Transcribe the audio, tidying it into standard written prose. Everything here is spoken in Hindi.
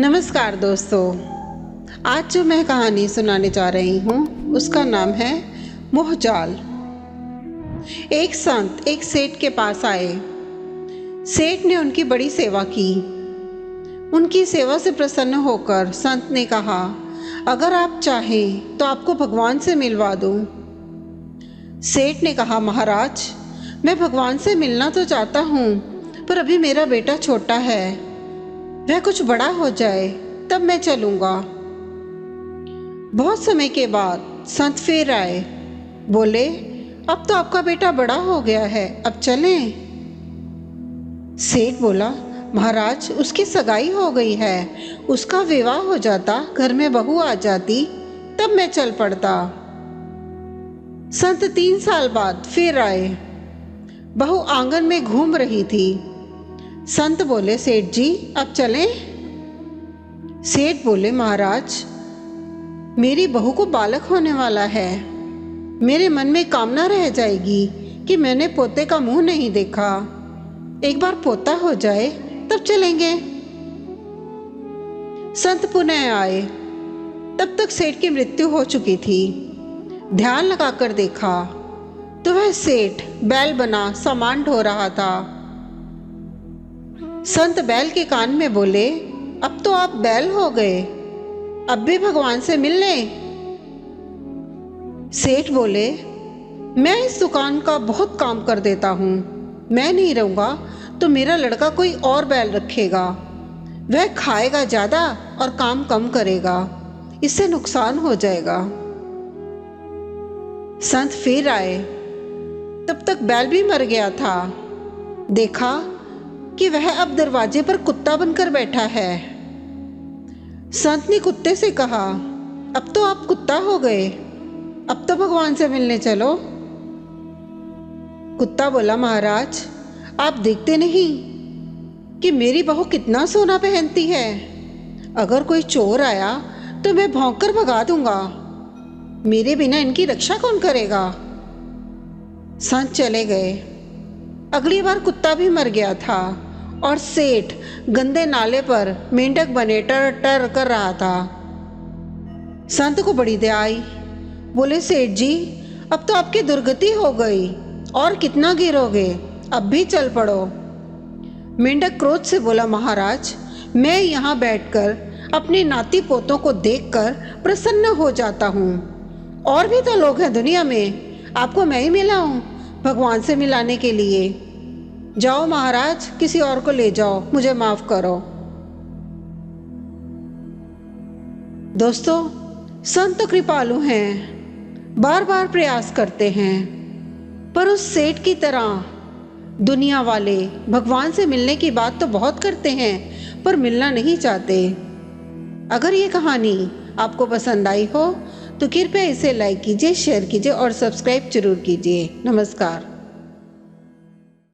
नमस्कार दोस्तों। आज जो मैं कहानी सुनाने जा रही हूँ उसका नाम है मोहजाल। एक संत एक सेठ के पास आए। सेठ ने उनकी बड़ी सेवा की। उनकी सेवा से प्रसन्न होकर संत ने कहा, अगर आप चाहें तो आपको भगवान से मिलवा दूं। सेठ ने कहा, महाराज, मैं भगवान से मिलना तो चाहता हूँ, पर अभी मेरा बेटा छोटा है। वह कुछ बड़ा हो जाए तब मैं चलूंगा। बहुत समय के बाद संत फिर आए। बोले, अब तो आपका बेटा बड़ा हो गया है, अब चलें। सेठ बोला, महाराज, उसकी सगाई हो गई है। उसका विवाह हो जाता, घर में बहू आ जाती, तब मैं चल पड़ता। संत 3 साल बाद फिर आए। बहू आंगन में घूम रही थी। संत बोले, सेठ जी, अब चलें? सेठ बोले, महाराज, मेरी बहू को बालक होने वाला है। मेरे मन में कामना रह जाएगी कि मैंने पोते का मुंह नहीं देखा। एक बार पोता हो जाए तब चलेंगे। संत पुनः आए। तब तक सेठ की मृत्यु हो चुकी थी। ध्यान लगाकर देखा तो वह सेठ बैल बना सामान ढो रहा था। संत बैल के कान में बोले, अब तो आप बैल हो गए, अब भी भगवान से मिल लें। सेठ बोले, मैं इस दुकान का बहुत काम कर देता हूँ। मैं नहीं रहूँगा तो मेरा लड़का कोई और बैल रखेगा। वह खाएगा ज़्यादा और काम कम करेगा, इससे नुकसान हो जाएगा। संत फिर आए। तब तक बैल भी मर गया था। देखा कि वह अब दरवाजे पर कुत्ता बनकर बैठा है। संत ने कुत्ते से कहा, अब तो आप कुत्ता हो गए, अब तो भगवान से मिलने चलो। कुत्ता बोला, महाराज, आप देखते नहीं कि मेरी बहू कितना सोना पहनती है। अगर कोई चोर आया तो मैं भौंक कर भगा दूंगा। मेरे बिना इनकी रक्षा कौन करेगा? संत चले गए। अगली बार कुत्ता भी मर गया था और सेठ गंदे नाले पर मेंढक बने टर टर कर रहा था। संत को बड़ी दया आई। बोले, सेठ जी, अब तो आपकी दुर्गति हो गई, और कितना गिरोगे, अब भी चल पड़ो। मेंढक क्रोध से बोला, महाराज, मैं यहाँ बैठकर अपने नाती पोतों को देखकर प्रसन्न हो जाता हूँ। और भी तो लोग हैं दुनिया में, आपको मैं ही मिला हूँ भगवान से मिलाने के लिए। जाओ महाराज, किसी और को ले जाओ, मुझे माफ करो। दोस्तों, संत कृपालु हैं, बार बार प्रयास करते हैं, पर उस सेठ की तरह दुनिया वाले भगवान से मिलने की बात तो बहुत करते हैं, पर मिलना नहीं चाहते। अगर ये कहानी आपको पसंद आई हो तो कृपया इसे लाइक कीजिए, शेयर कीजिए और सब्सक्राइब जरूर कीजिए। नमस्कार।